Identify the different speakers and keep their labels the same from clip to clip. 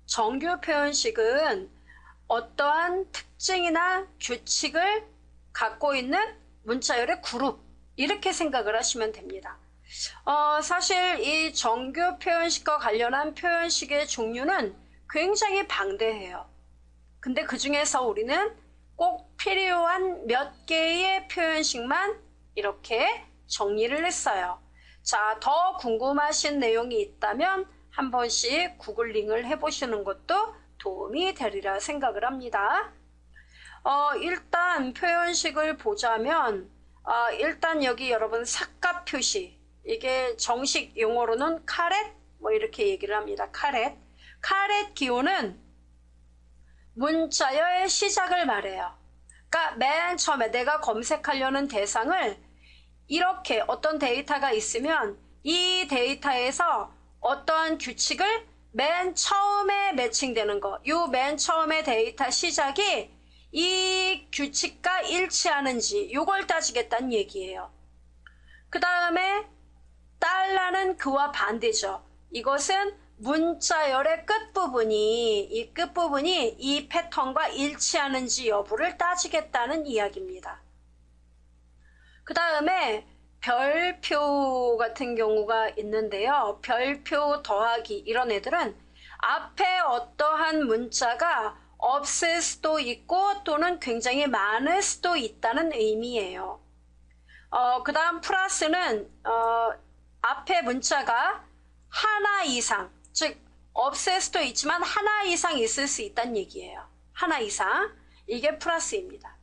Speaker 1: 정규 표현식은 어떠한 특징이나 규칙을 갖고 있는 문자열의 그룹, 이렇게 생각을 하시면 됩니다. 사실 이 정규 표현식과 관련한 표현식의 종류는 굉장히 방대해요. 근데 그 중에서 우리는 꼭 필요한 몇 개의 표현식만 이렇게 정리를 했어요. 자, 더 궁금하신 내용이 있다면 한 번씩 구글링을 해보시는 것도 도움이 되리라 생각을 합니다. 일단 표현식을 보자면 일단 여기 여러분 삭각 표시, 이게 정식 용어로는 카렛 뭐 이렇게 얘기를 합니다. 카렛 기호는 문자의 시작을 말해요. 그러니까 맨 처음에 내가 검색하려는 대상을 이렇게 어떤 데이터가 있으면 이 데이터에서 어떠한 규칙을 맨 처음에 매칭되는 거, 요 맨 처음에 데이터 시작이 이 규칙과 일치하는지 요걸 따지겠다는 얘기예요. 그 다음에 달러는 그와 반대죠. 이것은 문자열의 끝부분이 이 패턴과 일치하는지 여부를 따지겠다는 이야기입니다. 그 다음에 별표 같은 경우가 있는데요. 별표 더하기 이런 애들은 앞에 어떠한 문자가 없을 수도 있고 또는 굉장히 많을 수도 있다는 의미예요. 그 다음 플러스는 앞에 문자가 하나 이상, 즉 없을 수도 있지만 하나 이상 있을 수 있다는 얘기예요. 하나 이상, 이게 플러스입니다.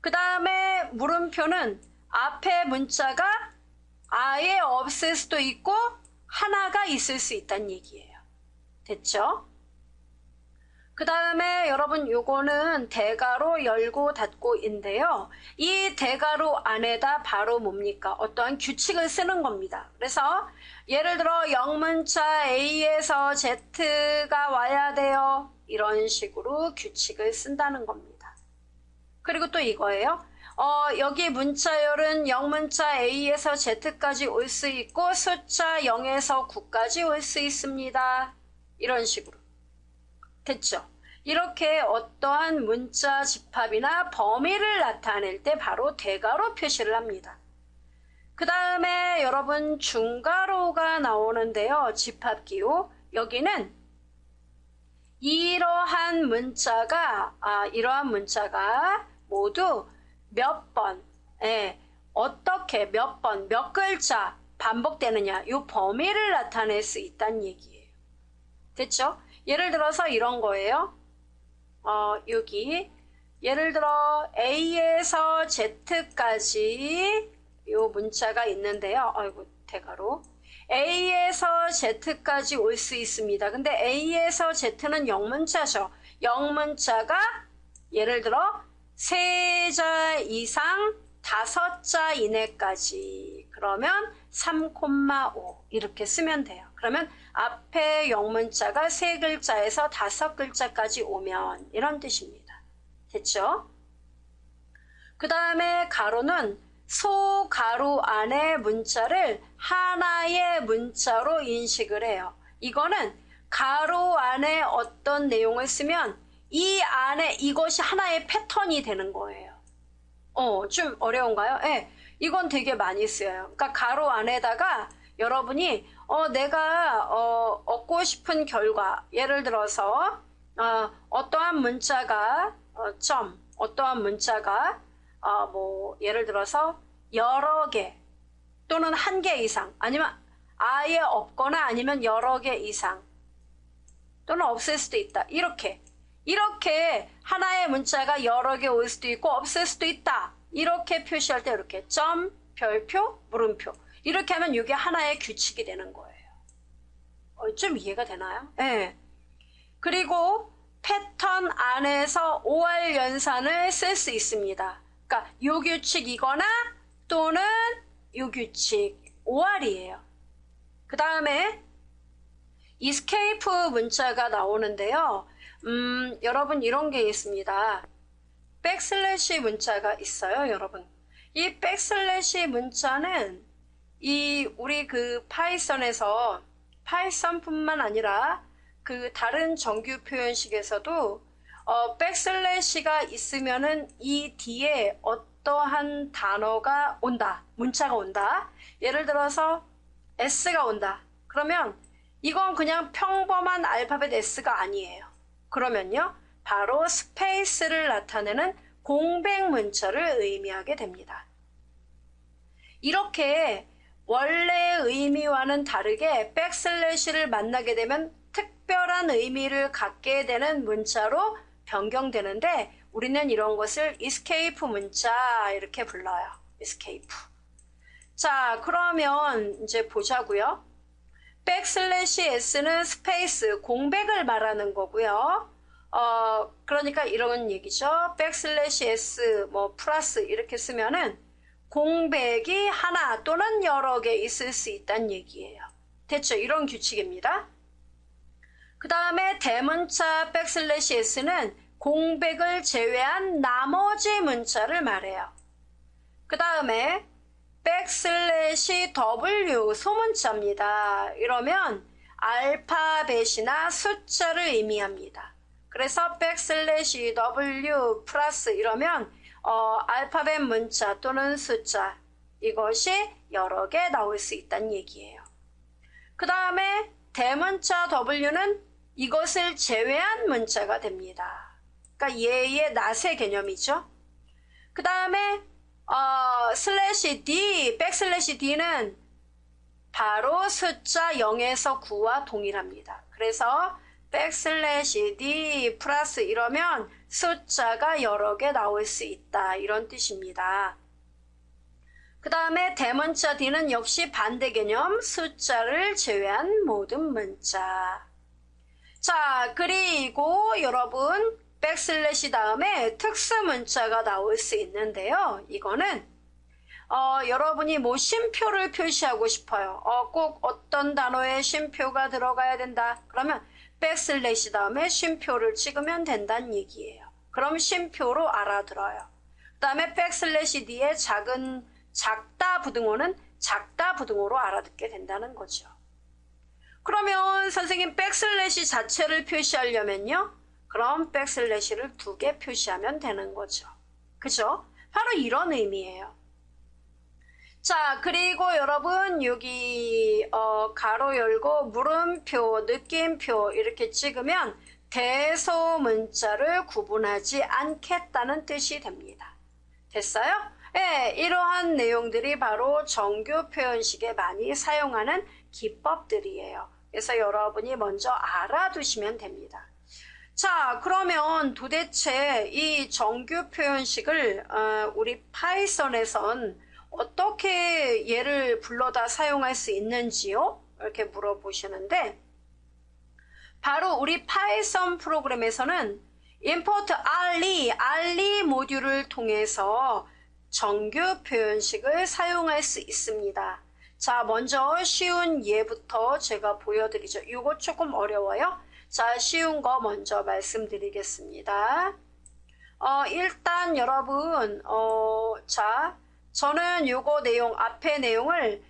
Speaker 1: 그 다음에 물음표는 앞에 문자가 아예 없을 수도 있고 하나가 있을 수 있다는 얘기예요. 됐죠? 그 다음에 여러분 요거는 대괄호 열고 닫고인데요. 이 대괄호 안에다 바로 뭡니까? 어떠한 규칙을 쓰는 겁니다. 그래서 예를 들어 영문자 A에서 Z가 와야 돼요. 이런 식으로 규칙을 쓴다는 겁니다. 그리고 또 이거예요. 여기 문자열은 영문자 A에서 Z까지 올 수 있고 숫자 0에서 9까지 올 수 있습니다. 이런 식으로. 됐죠? 이렇게 어떠한 문자 집합이나 범위를 나타낼 때 바로 대괄호 표시를 합니다. 그 다음에 여러분 중괄호가 나오는데요. 집합기호. 여기는 이러한 문자가 모두 몇 번, 어떻게 몇 번, 몇 글자 반복되느냐, 이 범위를 나타낼 수 있다는 얘기예요. 됐죠? 예를 들어서 이런 거예요. 여기 예를 들어 A에서 Z까지 이 문자가 있는데요. 아이고 대괄호. A에서 Z까지 올 수 있습니다. 근데 A에서 Z는 영문자죠. 영문자가 예를 들어 3자 이상 5자 이내까지, 그러면 3,5 이렇게 쓰면 돼요. 그러면 앞에 영문자가 3글자에서 5글자까지 오면 이런 뜻입니다. 됐죠? 그 다음에 가로는 소가로 안에 문자를 하나의 문자로 인식을 해요. 이거는 가로 안에 어떤 내용을 쓰면 이 안에 이것이 하나의 패턴이 되는 거예요. 좀 어려운가요? 네, 이건 되게 많이 쓰여요. 그러니까 가로 안에다가 여러분이 내가 얻고 싶은 결과, 예를 들어서 어떠한 문자가 어떠한 문자가 뭐 예를 들어서 여러 개 또는 한 개 이상, 아니면 아예 없거나 아니면 여러 개 이상 또는 없을 수도 있다. 이렇게 하나의 문자가 여러 개 올 수도 있고 없을 수도 있다. 이렇게 표시할 때 이렇게 점, 별표, 물음표 이렇게 하면 이게 하나의 규칙이 되는 거예요. 좀 이해가 되나요? 네. 그리고 패턴 안에서 OR 연산을 쓸 수 있습니다. 그러니까 요 규칙이거나 또는 요 규칙 OR이에요. 그 다음에 escape 문자가 나오는데요. 여러분 이런 게 있습니다. 백슬래시 문자가 있어요, 여러분. 이 백슬래시 문자는 우리 그 파이썬뿐만 아니라 그 다른 정규 표현식에서도 백슬래시가 있으면은 이 뒤에 어떠한 단어가 온다, 문자가 온다. 예를 들어서 S가 온다. 그러면 이건 그냥 평범한 알파벳 S가 아니에요. 그러면요, 바로 스페이스를 나타내는 공백 문자를 의미하게 됩니다. 이렇게 원래 의미와는 다르게 백슬래시를 만나게 되면 특별한 의미를 갖게 되는 문자로 변경되는데, 우리는 이런 것을 escape 문자 이렇게 불러요. escape. 자, 그러면 이제 보자고요. 백슬래시 s는 스페이스, 공백을 말하는 거고요. 그러니까 이런 얘기죠. 백슬래시 s 뭐 플러스 이렇게 쓰면은 공백이 하나 또는 여러 개 있을 수 있다는 얘기예요. 됐죠? 이런 규칙입니다. 그 다음에 대문자 백슬래시 s는 공백을 제외한 나머지 문자를 말해요. 그 다음에 백슬래시 w 소문자입니다. 이러면 알파벳이나 숫자를 의미합니다. 그래서 백슬래시 w 플러스 이러면 알파벳 문자 또는 숫자, 이것이 여러 개 나올 수 있다는 얘기예요. 그 다음에 대문자 w는 이것을 제외한 문자가 됩니다. 그러니까 얘의 낫의 개념이죠. 그 다음에 슬래시 d, 백슬래시 d는 바로 숫자 0에서 9와 동일합니다. 그래서 백슬래시 d 플러스 이러면 숫자가 여러 개 나올 수 있다, 이런 뜻입니다. 그 다음에 대문자 d는 역시 반대 개념, 숫자를 제외한 모든 문자. 자, 그리고 여러분 백슬래시 다음에 특수 문자가 나올 수 있는데요. 이거는 여러분이 뭐 쉼표를 표시하고 싶어요. 꼭 어떤 단어에 쉼표가 들어가야 된다. 그러면 백슬래시 다음에 쉼표를 찍으면 된다는 얘기예요. 그럼 쉼표로 알아들어요. 그 다음에 백슬래시 뒤에 작다 부등호는 작다 부등호로 알아듣게 된다는 거죠. 그러면 선생님 백슬래시 자체를 표시하려면요, 그럼 백슬래시를 2개 표시하면 되는 거죠. 그죠? 바로 이런 의미예요. 자, 그리고 여러분 여기 가로 열고 물음표, 느낌표 이렇게 찍으면 대소문자를 구분하지 않겠다는 뜻이 됩니다. 됐어요? 네, 이러한 내용들이 바로 정규 표현식에 많이 사용하는 기법들이에요. 그래서 여러분이 먼저 알아두시면 됩니다. 자, 그러면 도대체 이 정규 표현식을 우리 파이썬에선 어떻게 얘를 불러다 사용할 수 있는지요? 이렇게 물어보시는데, 바로 우리 파이썬 프로그램에서는 import rli 모듈을 통해서 정규 표현식을 사용할 수 있습니다. 자, 먼저 쉬운 예부터 제가 보여드리죠. 이거 조금 어려워요. 자, 쉬운 거 먼저 말씀드리겠습니다. 일단 여러분, 자, 저는 요거 내용, 앞에 내용을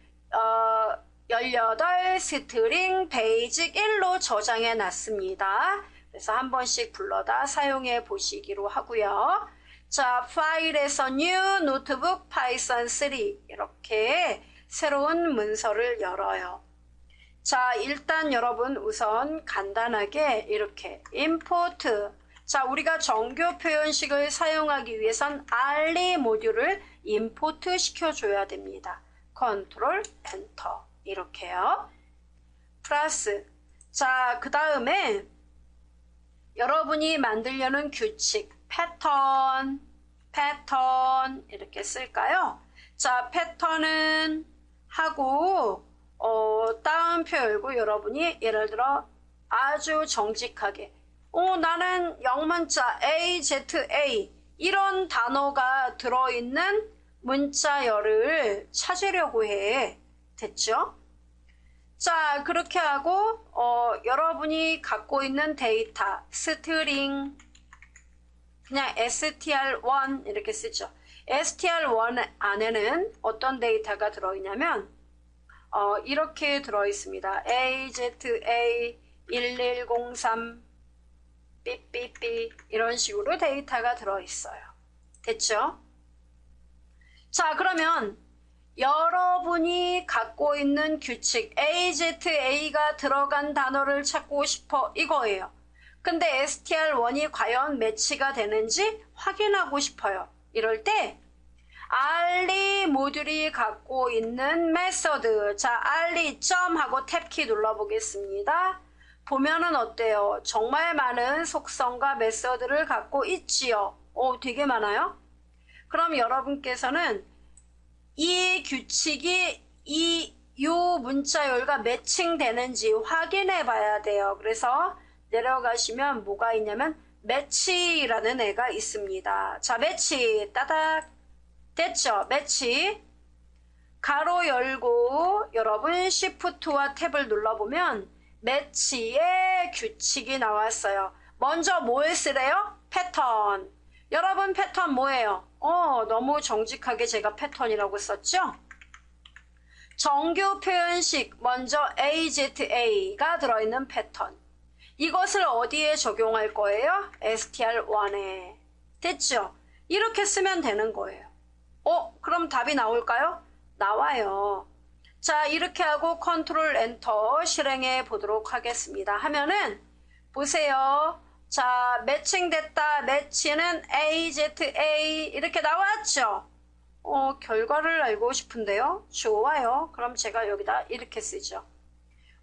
Speaker 1: 18 스트링 베이직 1로 저장해 놨습니다. 그래서 한 번씩 불러다 사용해 보시기로 하고요. 자, 파일에서 new 노트북 파이썬 3 이렇게 새로운 문서를 열어요. 자, 일단 여러분 우선 간단하게 이렇게 import, 자, 우리가 정규 표현식을 사용하기 위해선 rli 모듈을 임포트 시켜줘야 됩니다. 컨트롤 엔터 이렇게요. 플러스, 자, 그 다음에 여러분이 만들려는 규칙 패턴 이렇게 쓸까요? 자, 패턴은 하고 따옴표 열고 여러분이 예를 들어 아주 정직하게 나는 영문자 AZA 이런 단어가 들어있는 문자열을 찾으려고 해. 됐죠? 자, 그렇게 하고 여러분이 갖고 있는 데이터 스트링 그냥 str1 이렇게 쓰죠. str1 안에는 어떤 데이터가 들어있냐면 이렇게 들어있습니다. AZA 1103 삐삐삐 이런 식으로 데이터가 들어있어요. 됐죠? 자, 그러면 여러분이 갖고 있는 규칙 AZA가 들어간 단어를 찾고 싶어 이거예요. 근데 STR1이 과연 매치가 되는지 확인하고 싶어요. 이럴 때 알리 모듈이 갖고 있는 메서드, 자 알리 점 하고 탭키 눌러보겠습니다. 보면은 어때요? 정말 많은 속성과 메서드를 갖고 있지요. 오, 되게 많아요. 그럼 여러분께서는 이 규칙이 요 문자열과 매칭되는지 확인해 봐야 돼요. 그래서 내려가시면 뭐가 있냐면 매치라는 애가 있습니다. 자, 매치 따닥 됐죠? 매치 가로 열고 여러분 Shift와 탭을 눌러보면 매치의 규칙이 나왔어요. 먼저 뭘 쓰래요? 패턴. 여러분 패턴 뭐예요? 너무 정직하게 제가 패턴이라고 썼죠? 정규 표현식 먼저 AZA가 들어있는 패턴. 이것을 어디에 적용할 거예요? STR1에. 됐죠? 이렇게 쓰면 되는 거예요. 그럼 답이 나올까요? 나와요. 자, 이렇게 하고 컨트롤 엔터 실행해 보도록 하겠습니다. 하면은 보세요. 자, 매칭됐다. 매치는 AZA 이렇게 나왔죠? 결과를 알고 싶은데요. 좋아요. 그럼 제가 여기다 이렇게 쓰죠.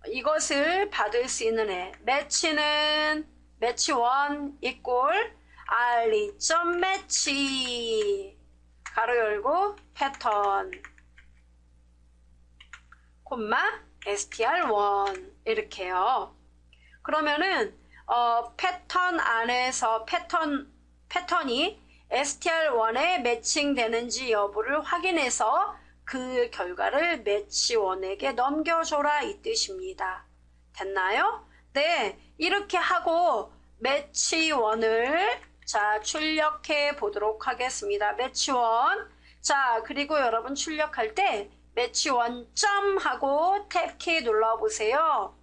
Speaker 1: 이것을 받을 수 있는 애. 매치는 매치1 이꼴 알리.매치 가로 열고 패턴 콤마 str1 이렇게요. 그러면은 패턴 안에서 패턴이 str1에 매칭되는지 여부를 확인해서 그 결과를 매치1에게 넘겨줘라 이 뜻입니다. 됐나요? 네, 이렇게 하고 매치1을 자 출력해 보도록 하겠습니다. 매치1 자 그리고 여러분 출력할 때 매치1 점 하고 탭키 눌러보세요.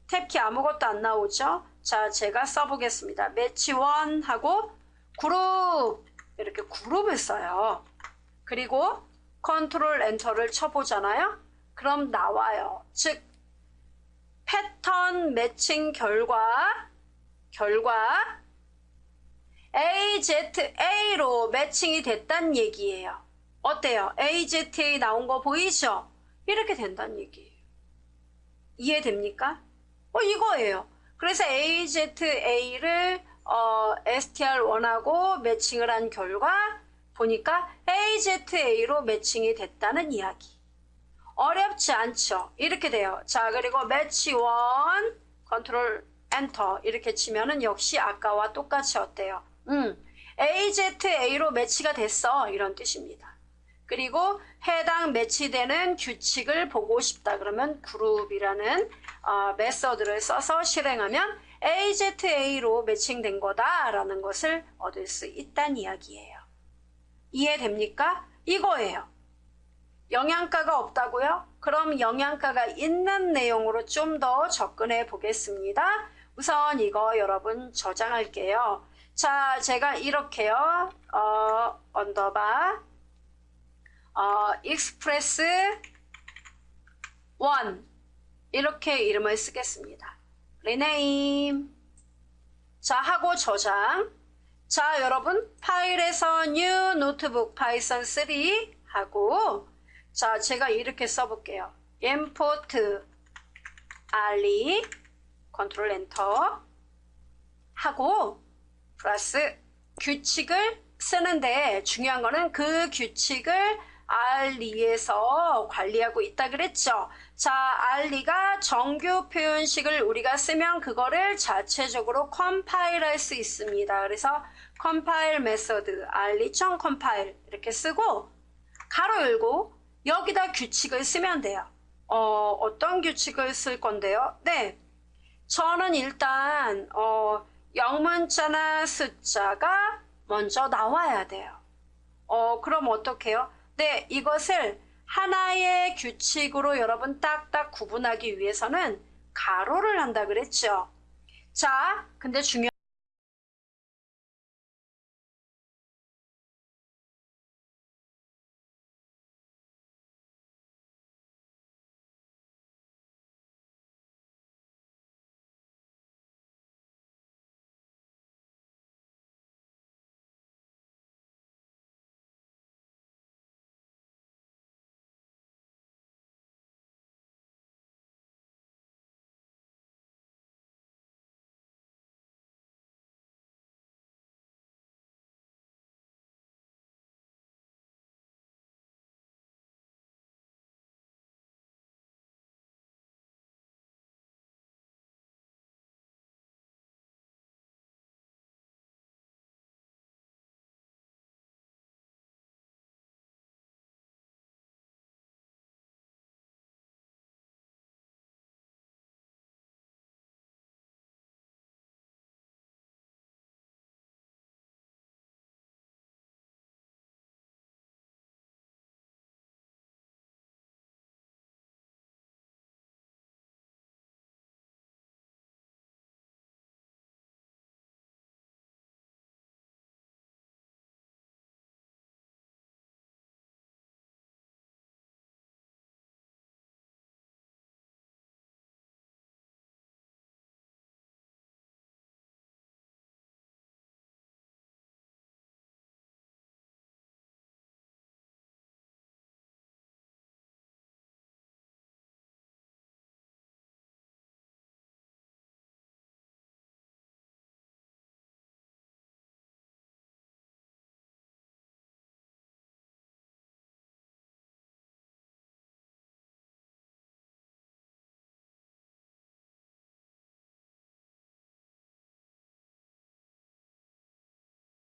Speaker 1: 탭키 아무것도 안 나오죠? 자 제가 써보겠습니다. 매치1 하고 그룹 이렇게 그룹을 써요. 그리고 컨트롤 엔터를 쳐보잖아요. 그럼 나와요. 즉 패턴 매칭 결과 AZA로 매칭이 됐단 얘기예요. 어때요? AZA 나온 거 보이죠? 이렇게 된다는 얘기예요. 이해됩니까? 이거예요. 그래서 AZA를 STR1하고 매칭을 한 결과 보니까 AZA로 매칭이 됐다는 이야기. 어렵지 않죠? 이렇게 돼요. 자, 그리고 매치1 컨트롤 엔터 이렇게 치면은 역시 아까와 똑같이 어때요? AZA로 매치가 됐어 이런 뜻입니다. 그리고 해당 매치되는 규칙을 보고 싶다 그러면 그룹이라는 메서드를 써서 실행하면 AZA로 매칭된 거다 라는 것을 얻을 수 있다는 이야기예요. 이해됩니까? 이거예요. 영양가가 없다고요? 그럼 영양가가 있는 내용으로 좀 더 접근해 보겠습니다. 우선 이거 여러분 저장할게요. 자, 제가 이렇게요. 언더바 익스프레스 1 이렇게 이름을 쓰겠습니다. 리네임 자 하고 저장. 자 여러분 파일에서 new notebook python 3 하고 자 제가 이렇게 써볼게요. import ali 컨트롤 엔터 하고 플러스 규칙을 쓰는데 중요한 거는 그 규칙을 알리에서 관리하고 있다 그랬죠. 자, 알리가 정규 표현식을 우리가 쓰면 그거를 자체적으로 컴파일할 수 있습니다. 그래서 컴파일 메서드 알리.컴파일 이렇게 쓰고 가로 열고 여기다 규칙을 쓰면 돼요. 어떤 규칙을 쓸 건데요? 네, 저는 일단 영문자나 숫자가 먼저 나와야 돼요. 그럼 어떡해요? 네, 이것을 하나의 규칙으로 여러분 딱딱 구분하기 위해서는 가로를 한다 그랬죠. 자, 근데 중요한